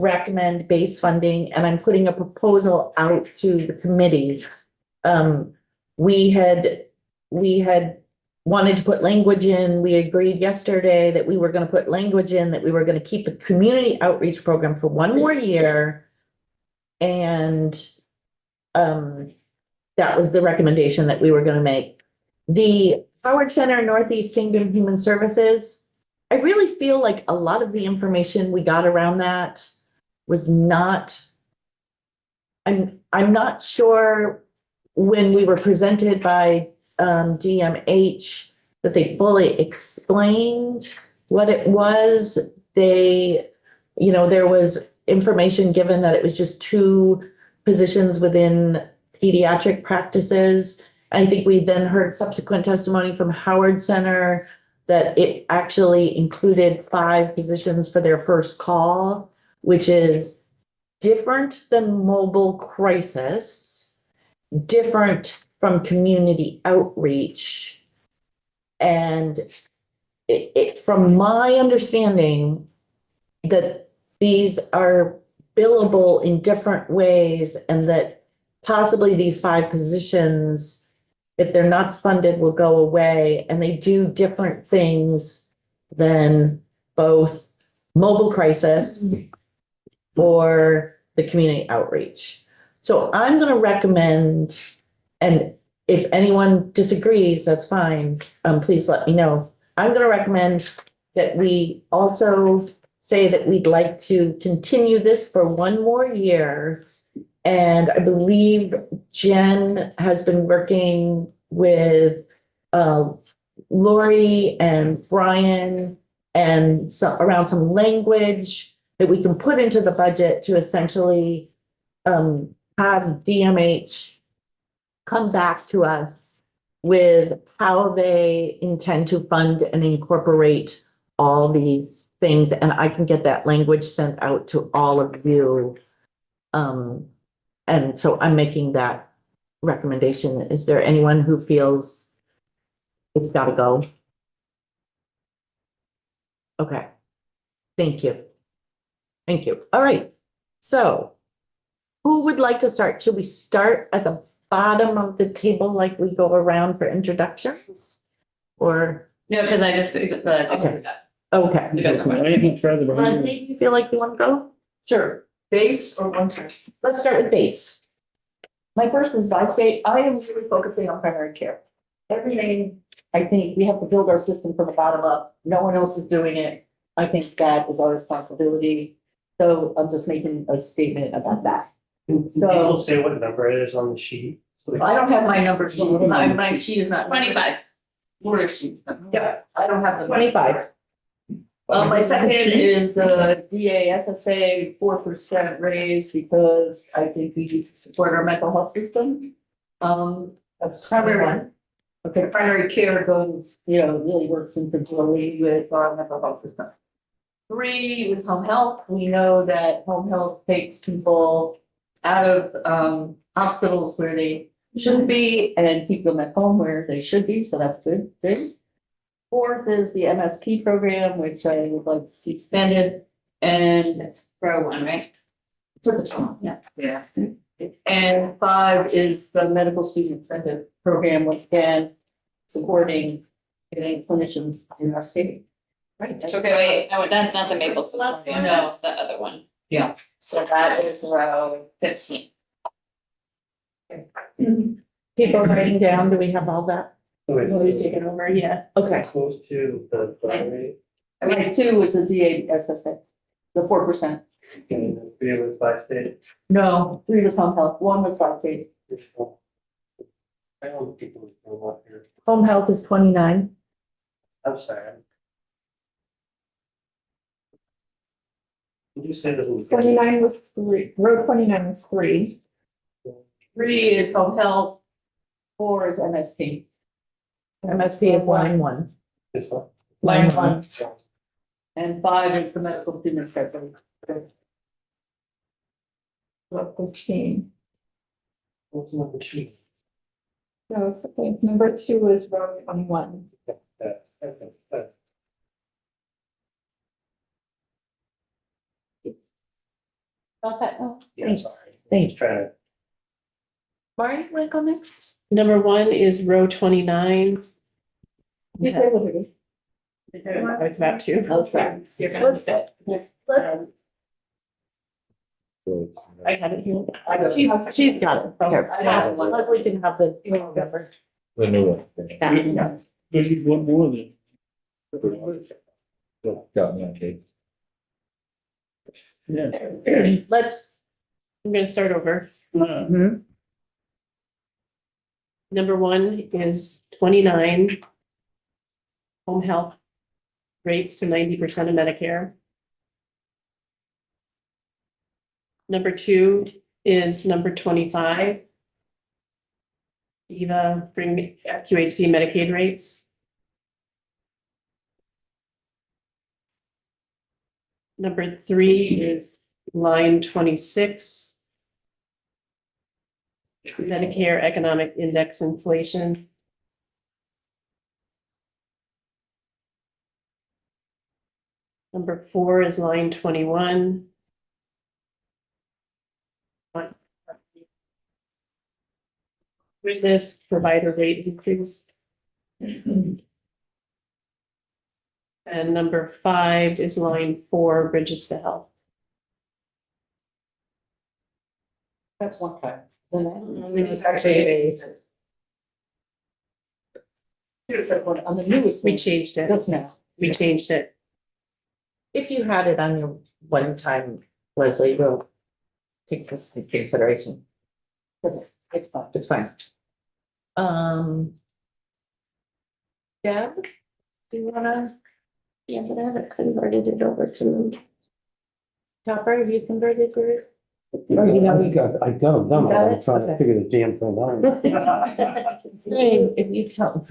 recommend base funding, and I'm putting a proposal out to the committee. We had wanted to put language in, we agreed yesterday that we were gonna put language in, that we were gonna keep the community outreach program for one more year. And, that was the recommendation that we were gonna make. The Howard Center Northeast Kingdom Human Services, I really feel like a lot of the information we got around that was not. I'm not sure when we were presented by DMH that they fully explained what it was. There was information given that it was just 2 positions within pediatric practices. I think we then heard subsequent testimony from Howard Center that it actually included 5 positions for their first call, which is different than mobile crisis, different from community outreach. And from my understanding, that these are billable in different ways, and that possibly these 5 positions, if they're not funded, will go away, and they do different things than both mobile crisis or the community outreach. So I'm going to recommend, and if anyone disagrees, that's fine. Please let me know. I'm going to recommend that we also say that we'd like to continue this for one more year. And I believe Jen has been working with Lori and Brian and around some language that we can put into the budget to essentially have DMH come back to us with how they intend to fund and incorporate all these things. And I can get that language sent out to all of you. And so I'm making that recommendation. Is there anyone who feels it's got to go? Okay. Thank you. Thank you. All right. So who would like to start? Should we start at the bottom of the table like we go around for introductions? Or? No, because I just realized. Okay. Okay. You guys are fine. Anything further behind you? Leslie, you feel like you want to go? Sure, base or one time? Let's start with base. My first is by state, I am really focusing on primary care. Everything, I think we have to build our system from the bottom up. No one else is doing it. I think that is our responsibility. So I'm just making a statement about that. People say what number it is on the sheet. I don't have my numbers, my sheet is not. 25. Where is she? Yeah, I don't have the. 25. My second is the DASSA 4% raise because I think we need to support our mental health system. That's primary one. Okay, primary care goes, really works individually with our mental health system. 3 is home health. We know that home health takes people out of hospitals where they shouldn't be and keep them at home where they should be. So that's good. Good. 4th is the MSP program, which I would like to see expanded, and That's row 1, right? to the top. Yeah. Yeah. And 5 is the medical student incentive program, once again, supporting getting clinicians in our state. Right. Okay, wait, no, that's not the Maple Story, Last one. that's the other one. Yeah. So that is row 15. People writing down, do we have all that? Nobody's taken over yet. Okay. Close to the primary, I mean, 2 is the DASSA, the 4%. and then 3 was by state. No, 3 was home health, 1 was by state. I don't think it was going up here. Home health is 29. I'm sorry. Did you say this was? 29 was 3, row 29 was 3. 3 is home health, 4 is MSP. MSP is line 1. This one? Line 1. And 5 is the medical student program. Row 15. What's number 2? No, it's okay. Number 2 is row 21. All set, oh, Yeah, Thanks. sorry. Thanks. Trying to. Marty, wanna go next? Number one is row 29. you say what it is. It's about two. Okay. You're gonna look at- I I have it here. She's got it. Here. I have one. Leslie can have the number. The new one. There's one more than. Got me, okay. Yeah. Let's, I'm gonna start over. Uh, Number one is 29. Home health rates to 90% of Medicare. Number two is number 25. Eva, bring QHC Medicaid rates. Number three is line 26. Medicare economic index inflation. Number four is line 21. With this provider rate increase. And number five is line 4, bridges to health. That's one time. It's actually, Here's that one on the newest we one. changed it. That's now. We changed it. if you had it on your one time, Leslie, we'll take this into consideration. It's fine. It's fine. Deb, do you wanna? Yeah, but I haven't converted it over to. Chopper, have you converted yours? I got them done, but I'm trying to Okay. figure the damn thing out. If you tell.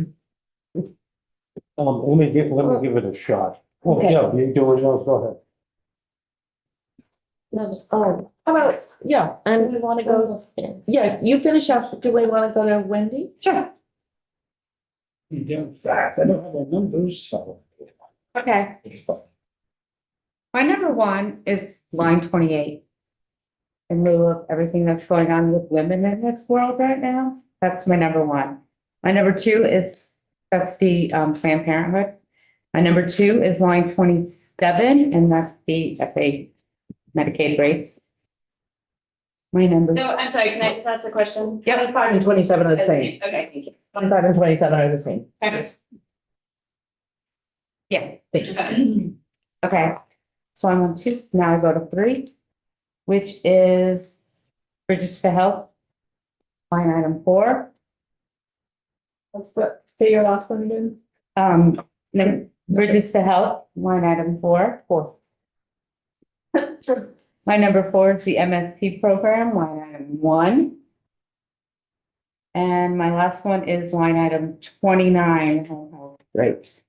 Let me give it a shot. Oh, Okay. yeah, you're doing those, go ahead. Oh, how about, yeah, and we wanna go, yeah, you finish up, do we wanna go to Wendy? Sure. you don't, I don't have the numbers. So, Okay, it's fine. my number one is line 28. In lieu of everything that's going on with women in this world right now, that's my number one. My number two is, that's the Planned Parenthood. My number two is line 27, and that's the FA Medicaid rates. My number, So I'm sorry, can I just ask a question? 25 and 27 are the same. Okay, thank you. 25 and 27 are the same. yes, Okay. okay. So I'm on two, now I go to three, which is Bridges to Health. Line item 4. Let's say your last one again. Then Bridges to Health, line item 4. My number 4 is the MSP program, line item 1. And my last one is line item 29, home health rates.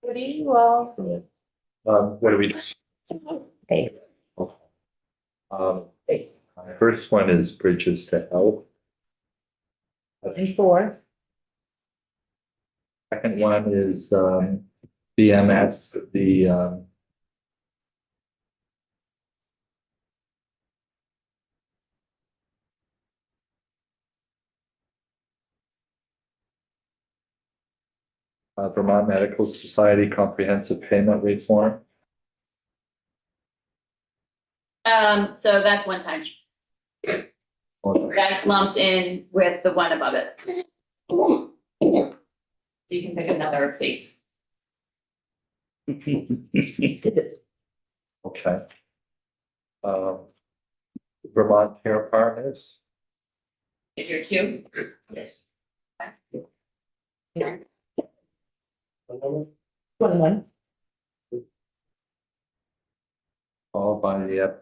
What do you all? What do we, Hey, Thanks. my first one is Bridges to Health. And 4. Second one is, BMS, Vermont Medical Society Comprehensive Payment Reform. So that's one time. That's lumped in with the one above it. So you can pick another place. Okay. Vermont Care Partners. If you're two. Yes. 21. Followed by the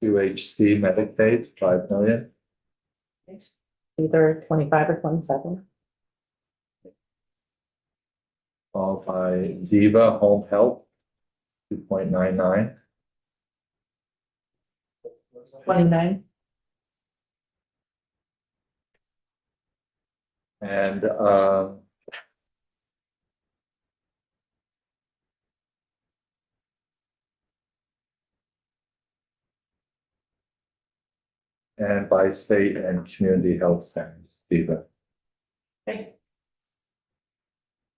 UHC Medicaid, 5 million. Either 25 or 27. Followed by Diva Home Health, 2.99. 29. And and by state and community health centers, DEVA.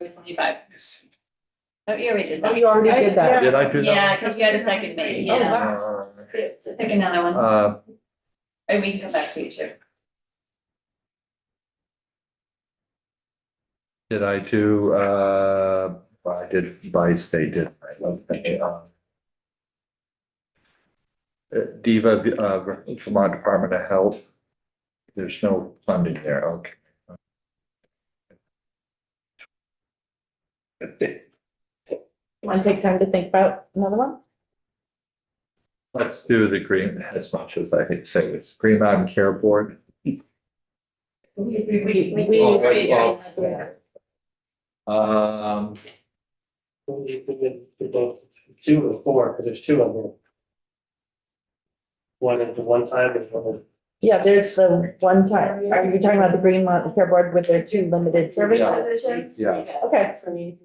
25. Oh, you already did Oh, that. you already did that. Did I do that? Yeah, because you had a second made, Oh, yeah. wow. So pick another one, and we can come back to you too. Did I do, I did by state, didn't I? Okay, DEVA, Vermont Department of Health. There's no funding there, okay. Want to take time to think about another one? Let's do the green, as much as I hate to say this, Green Mountain Care Board. We Two or four, because there's two of them. One is the one time, and one is. yeah, there's the one time, are you talking about the Green Mountain Care Board with their two limited service Yeah. positions? Yeah. Okay, For me.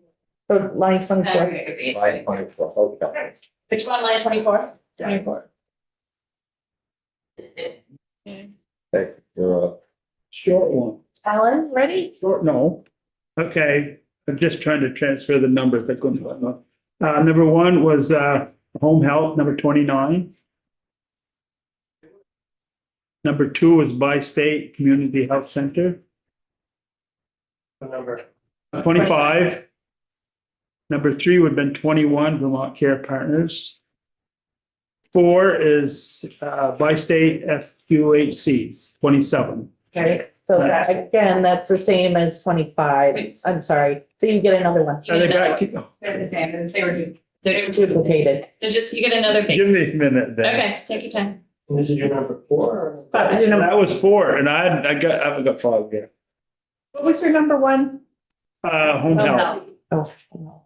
so line 24. Okay, Line 24, okay. Which one, line 24? 24. Okay, you're up. Short one. Alan, ready? Short, no. Okay, I'm just trying to transfer the numbers that couldn't. Number one was, home health, number 29. Number two was by state community health center, The number. 25. Number three would have been 21, Vermont Care Partners. 4 is, by state FQHCs, 27. Okay, so that, again, that's the same as 25. I'm sorry. So you get another one. Are they back? They're the same, they were, they're They're just, duplicated. so just, you get another Give base. me a minute then. Okay, take your time. And this is your number 4? That was 4, and I haven't got 5 yet. What was your number one? Home Home health, health. Oh,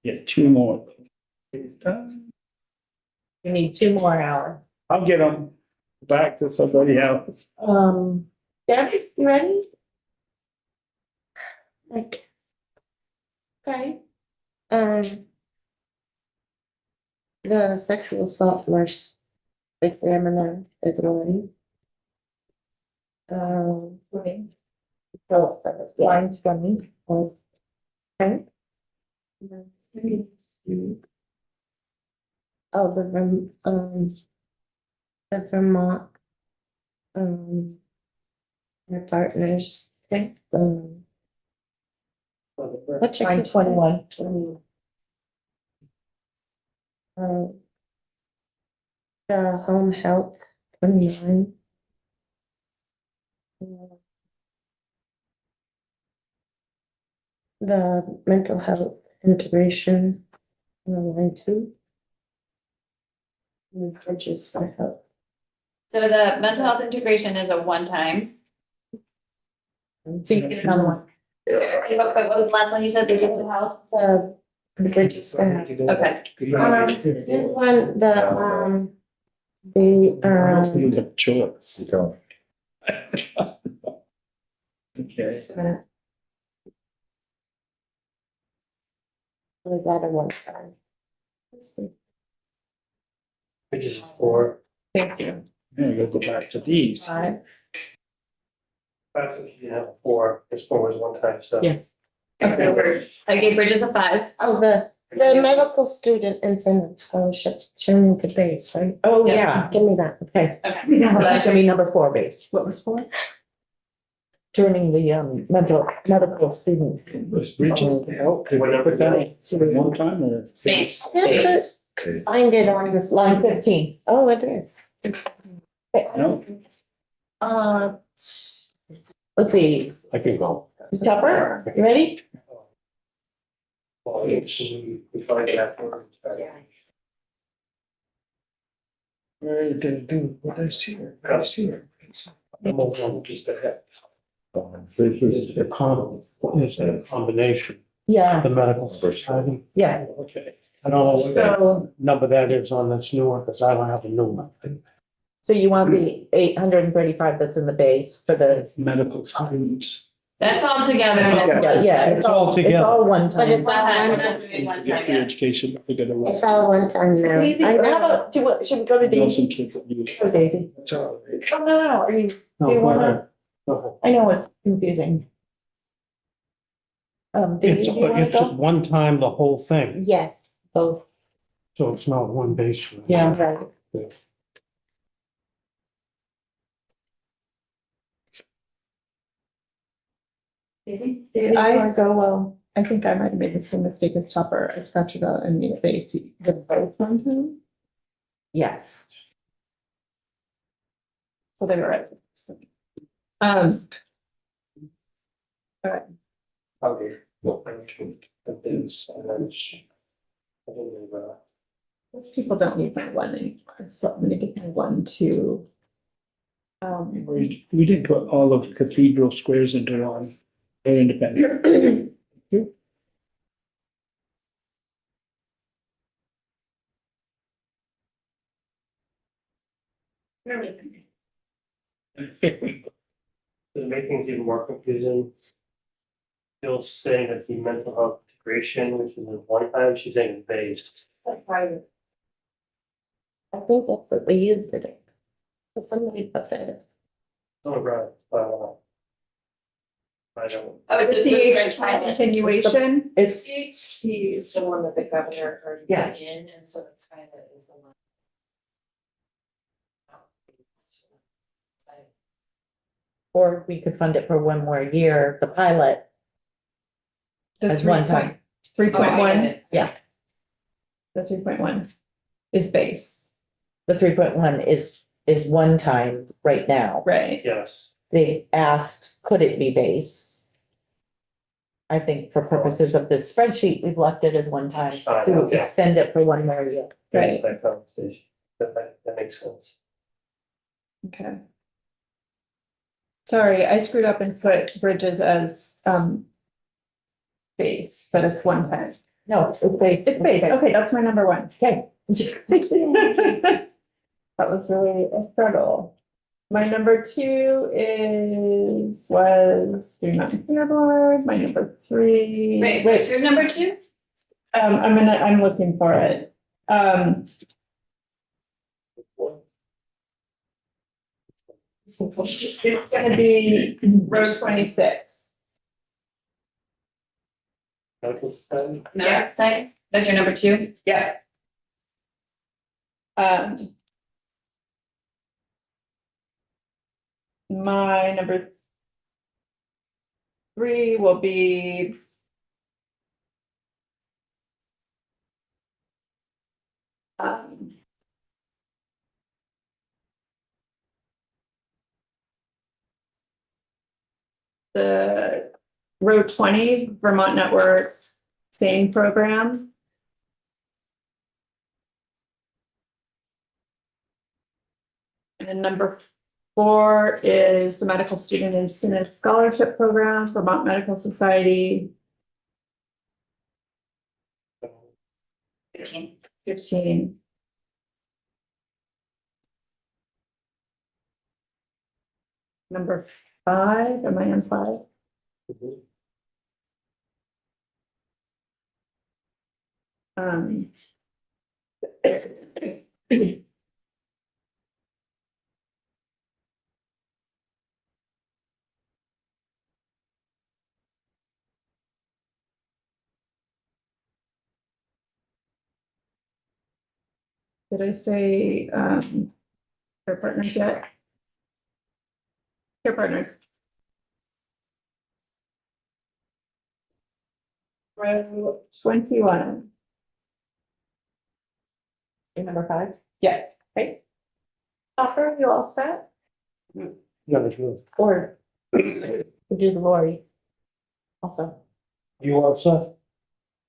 yeah, 2 more. you need two more, Alan. I'll get them back to somebody else. Debbie, you ready? Okay. The sexual assault nurse examiner ability. Okay. So, line 20. Okay. Oh, the Vermont, their partners. Okay. What's your? Line 21. The home health, 29. The mental health integration, line 2. And bridges for help. So the mental health integration is a one-time. So you get another one. What was the last one you said, bridges to health? The bridges for help. Okay. Here's one, the, You have choice. You don't. Okay. was that a one time? Which is 4. Thank you. Yeah, we'll go back to these. Five. You have 4, this 4 was one time, so. Yes. Okay, I gave bridges a 5. Oh, the medical student incentive scholarship, turning the base, right? Oh, yeah. Give me that. Okay. Okay. That should be number 4 base. What was 4? Turning the medical students. Was Bridges to help? Did we put that in one time or? Space. I Okay. can't find it on this Line line. 15. Oh, it is. No, Let's see, I can go. Tupper, you ready? Well, it's, we find it afterwards. we're gonna do what is here, what's here. I'm over just ahead. Bridges. It's a combination, Yeah, the medical society. yeah. Okay. I don't know what So, number that is on this new one, because I don't have a new one. so you want the 835 that's in the base for the, Medical students. That's all together. Yeah, It's all it's together. all one But time. it's One all time, we're one not time. doing one Get time the yet. education, they're gonna. It's all one time now. Daisy, I how know. about, should we go to I know some Daisy? kids that use. Oh, Daisy. That's all right. Oh, no, are you, do No, you go wanna, ahead. Go ahead. I know it's confusing. Daisy, It's, do you wanna it's go? one time the whole thing, Yes. Both. so it's not one base. rate. Yeah, right. Daisy? Daisy, do you wanna go? Well, I think I might have made the same mistake as Tupper. I scratched it out and made it base with both one time. Yes. So they were right. Um, Okay. Well, thank you. But then, so that's- I don't know, most people don't need my one anymore, so I'm gonna get my 1, 2. We did put all of Cathedral Squares into one. They're independent. To make things even more confusing. Bill's saying that the mental health integration, which is a one time, she's saying based. I think that's what we used it. But somebody put that. Oh, right, I don't. Oh, it's the Lutheran Tribe. Continuation. It's, CHP is the one that the governor already Yes. put in, and so the private is the one. or we could fund it for one more year, the pilot, The as one time. 3.1, Yeah, the 3.1 is base, the 3.1 is one time right now. right? Yes, They asked, could it be base? I think for purposes of this spreadsheet, we've left it as one time to Okay. extend it for one more year. Right. that conversation, that makes sense. Okay. Sorry, I screwed up and put bridges as, base, but it's one time. No, it's base. It's base, okay, that's my number 1. Okay. That was really a struggle. My number 2 was Green Mountain Care Board, my number 3. Wait, what's your number 2? I'm looking for it. It's gonna be row 26. Medical study, Merit site, that's your number 2? Yeah. My number 3 will be. The row 20 Vermont Network SANE program. And number 4 is the Medical Student and Student Scholarship Program, Vermont Medical Society, 15. 15. Number 5, am I on 5? Um. Did I say, care partners yet? Care partners. Row 21. Your number 5? Yeah, okay. Hopper, you all set? yeah, that's good. Or we do the Lori also. You all set?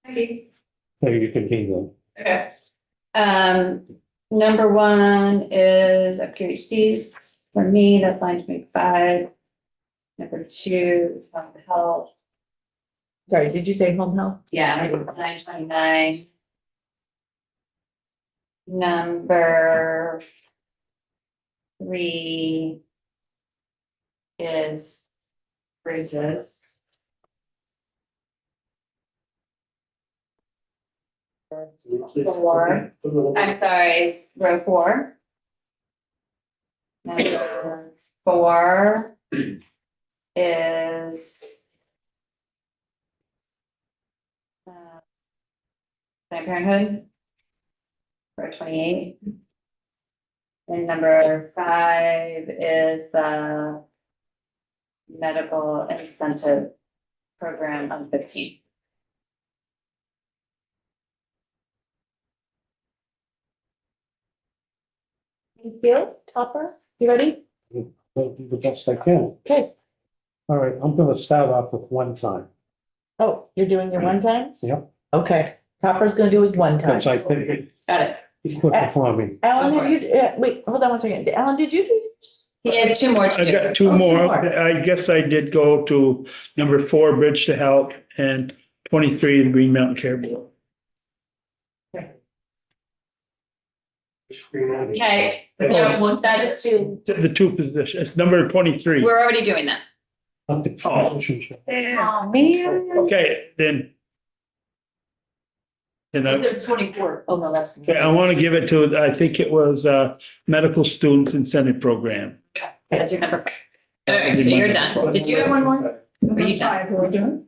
Okay. Maybe you can be them. Okay. Number 1 is FQHCs. For me, that's line 25. Number 2 is home health. Sorry, did you say home health? Yeah, line 29. Number 3 is Bridges. Four. I'm sorry, it's row 4. Number 4 is Planned Parenthood. Row 28. And number 5 is the medical incentive program on 15. Thank you. Topper, you ready? I'll do the best I can. Okay. All right, I'm gonna start off with one time. Oh, you're doing your one time? Yep. Okay. Topper's gonna do his one time. Because I think Got it. it's quicker for me. Alan, have you, wait, hold on one second. Alan, did you do yours? He has 2 more I to do. got two Oh, two more. more. I guess I did go to number 4, Bridge to Help, and 23, the Green Mountain Care Board. Okay, no, that is 2. The two positions, number 23. We're already doing that. Not the positions. Oh, man. Okay, then. And I, There's 24. Oh, no, that's. okay, I want to give it to, I think it was Medical Students Incentive Program. That's your number 5. Alright, so you're done. Did you have one more? Are you done?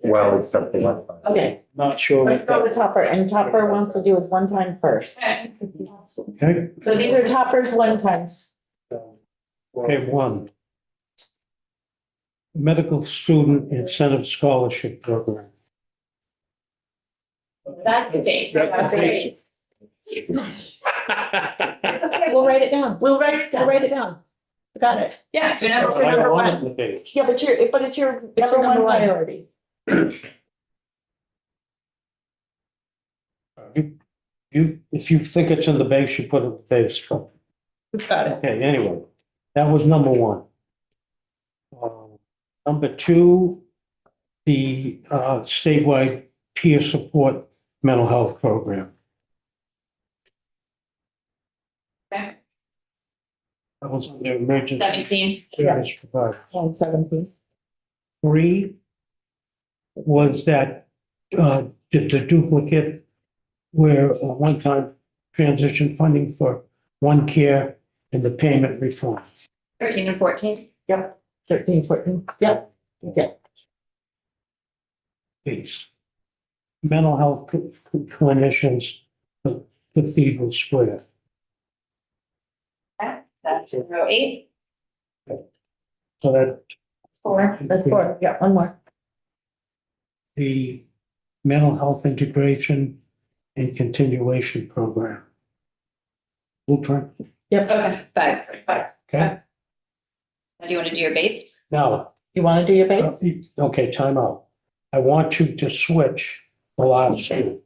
Well, except for one. Okay, Not sure. let's go with Topper, and Topper wants to do his one time first. Okay. Okay, So these are Topper's one times. okay, 1. Medical Student Incentive Scholarship Program. That's the base. That's the base. It's okay, we'll write it down. We'll write it down. Got it. Yeah, so number What's I your number want it one? in the base. Yeah, but it's your It's number your number one one. priority. If you think it's in the base, you put it in the base. Got it. Okay, anyway, that was number 1. Number 2, the statewide peer support mental health program. Okay. That was the emergency 17. service provider. And 17. 3 was that the duplicate where one-time transition funding for One Care and the payment reform. 13 and 14. Yep, 13, 14. Yep. Okay. These mental health clinicians of Cathedral Square. That's row 8. So that That's 4. That's 4. Yeah, one more. the mental health integration and continuation program. Blueprint, Okay, 5. okay? Now do you want to do your base? Now, You want to do your base? okay, time out. I want you to switch the last two.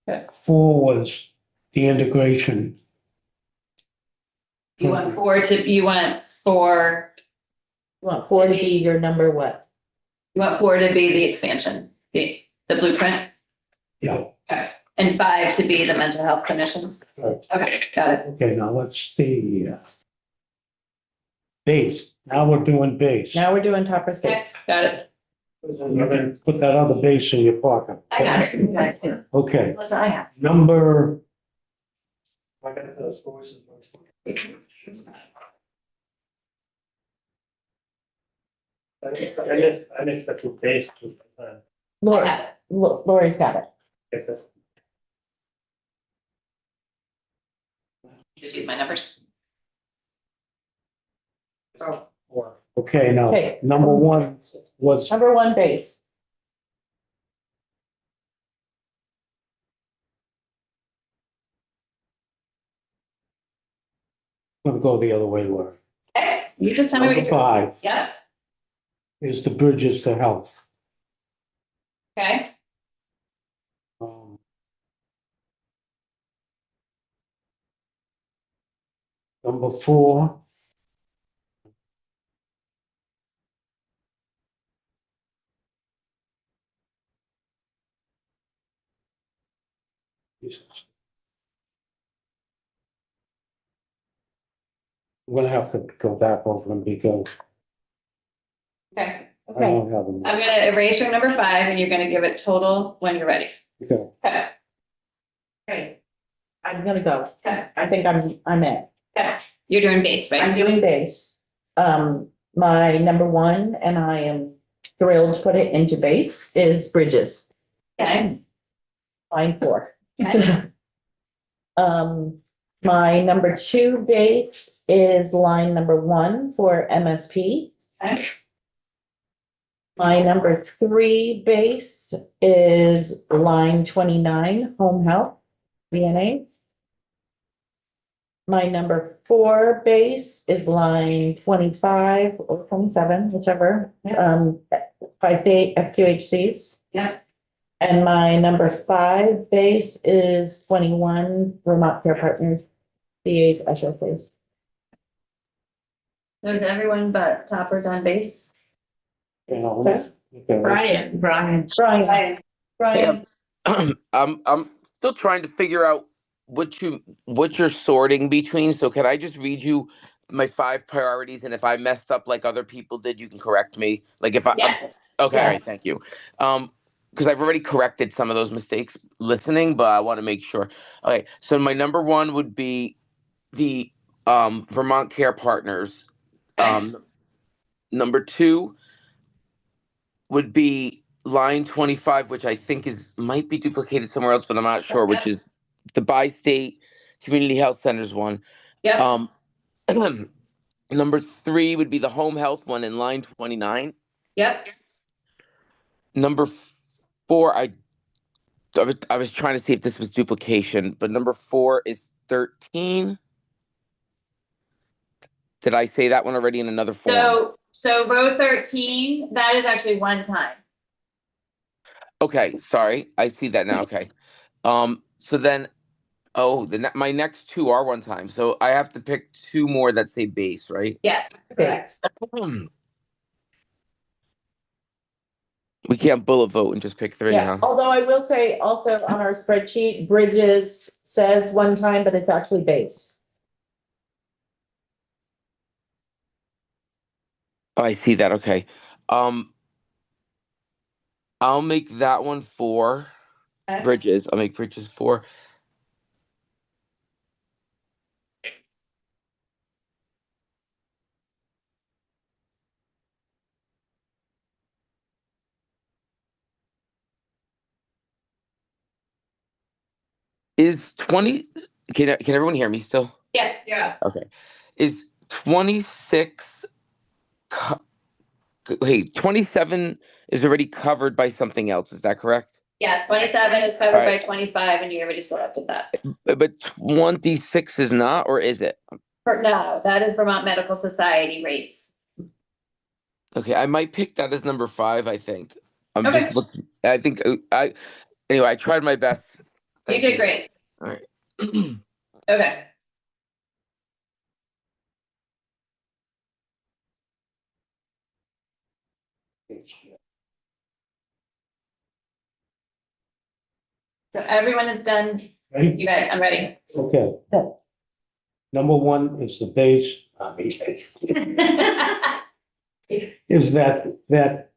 Okay. 4 was the integration. You want 4 to, you want 4, You want 4 to be your number what? you want 4 to be the expansion, the blueprint, Yeah, and 5 to be the mental health clinicians? right. Okay, got it. Okay, now let's see. Base, now we're doing base. Now we're doing Topper's Okay, base. got it. You can put that other base in your pocket. I got it. You guys see. Okay, Listen, I have. number, I got those voices. I didn't expect to base. I Lori, have it. Lori's got it. Just use my numbers. okay, now, Okay. number 1 was, Number 1 base. gonna go the other way, Laura. Okay, you just tell me what Number you're. 5 Yeah, is the bridges to health. okay, Um, Number 4. I'm gonna have to go back over them because Okay, I don't have them. I'm gonna erase your number 5 and you're gonna give it total when you're ready. Okay. Okay, Okay. I'm gonna go. okay, I think I'm in. okay. You're doing base, I'm right? doing base. My number one, and I am thrilled to put it into base, is bridges, Okay. line 4. Okay. My number 2 base is line number 1 for MSP. Okay. My number 3 base is line 29, home health, VNA. My number 4 base is line 25 or 27, whichever, by state FQHCs. Yep. And my number 5 base is 21 Vermont Care Partners, CAs, SSAs. So is everyone but Topper done base? Okay. Brian. Brian. Brian, Brian, I'm still trying to figure out what you're sorting between. So can I just read you my 5 priorities, and if I messed up like other people did, you can correct me. Like if I Yes. okay, Yeah. all right, thank you. Because I've already corrected some of those mistakes listening, but I want to make sure. Okay, so my number 1 would be the Vermont Care Partners. Number 2 would be line 25, which I think might be duplicated somewhere else, but I'm not sure, which is the bi-state community health centers one. Yep. Number 3 would be the home health one in line 29. Yep. Number 4, I was trying to see if this was duplication, but number 4 is 13. Did I say that one already in another form? So row 13, that is actually one time. Okay, sorry. I see that now. Okay. So then, my next 2 are one time. So I have to pick 2 more that say base, right? Yes, correct. We can't bullet vote and just pick 3, yeah, huh? although I will say also on our spreadsheet, bridges says one time, but it's actually base. Oh, I see that. Okay. I'll make that one 4. Okay. Bridges. I'll make bridges 4. Is 20, can everyone hear me still? Yes, yeah. Okay. Is 26, wait, 27 is already covered by something else. Is that correct? Yes, 27 is covered by Alright. 25 and you already selected that. But 26 is not, or is it? No, that is Vermont Medical Society rates. Okay, I might pick that as number 5, I think. I'm Okay. just looking, I think, anyway, I tried my best. You Thank did great. All right. Okay. So everyone is done. Ready? You ready? I'm ready. Okay. Number 1 is the base, is that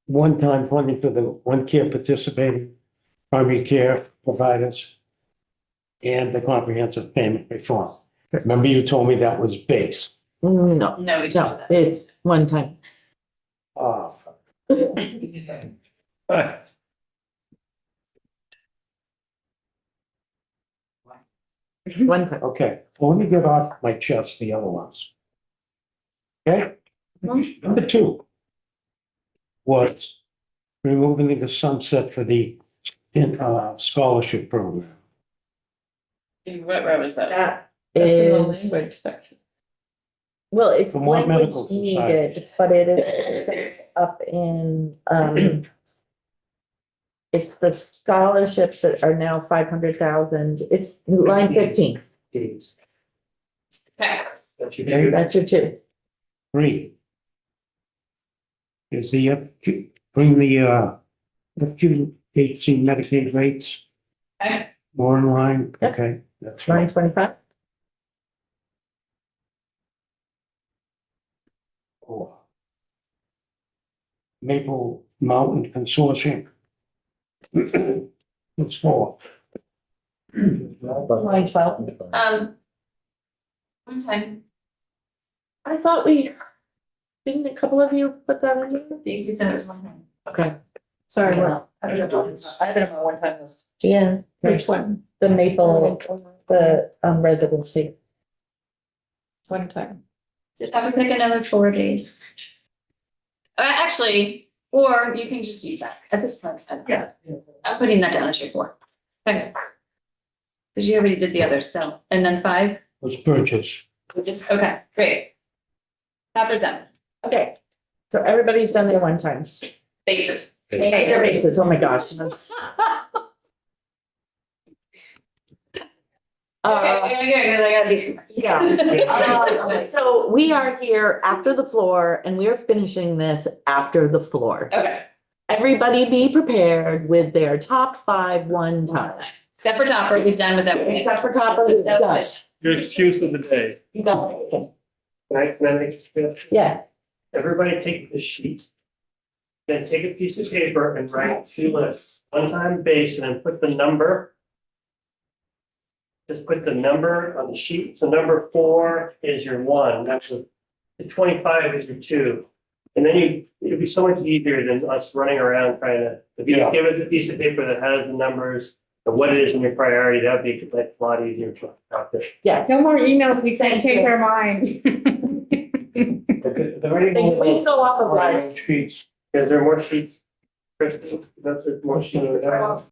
one-time funding for the one care participating primary care providers and the comprehensive payment reform. Remember you told me that was base. No, No, it's no, not. it's one time. Oh, One time. okay, well, let me get off my chest the other ones. Okay? Number 2 was removing the sunset for the scholarship program. What row is that? That That's in the is, language section. well, it's Vermont language Medical Society. needed, but it is up in, it's the scholarships that are now 500,000. It's line 15. Okay. Okay, That's your 2. 3 is the bring the FQHC Medicaid rates Okay. more in line. Yep. Okay, that's Line right. 25. 4. Maple Mountain Consortium. It's for. Line 12. One time, I thought didn't a couple of you put that in here? Daisy said it was one time. Okay. Sorry, Yeah. I have it on my one-time list. Yeah. which one? The Maple, the residency. One time. So if I would pick another 4 days. Actually, or you can just use that at this point. I'm putting that down as your 4. Okay. Because you already did the others, so, and then 5, Was purchased. we just, okay, great. Top or 7, Okay. So everybody's done their one times. basis. Their bases, oh my gosh. I gotta be smart. Yeah. So we are here after the floor and we are finishing this after the floor. Okay, Everybody be prepared with their top 5 one time. except for Topper, we've done with that. Except for Topper, we've done. Your excuse of the day. You got it. Can I make a suggestion? Yes. Everybody take the sheet. Then take a piece of paper and write 2 lists, one time base, and then put the number. Just put the number on the sheet, so number 4 is your 1, that's the 25 is your 2. And then it'd be so much easier than us running around trying to, if you just give us a piece of paper that has the numbers of what it is in your priority, that'd be like a lot easier to practice. Yes. No more emails, we can't change our mind. Please go off of that. Sheets. Is there more sheets? Kristen, that's more sheets.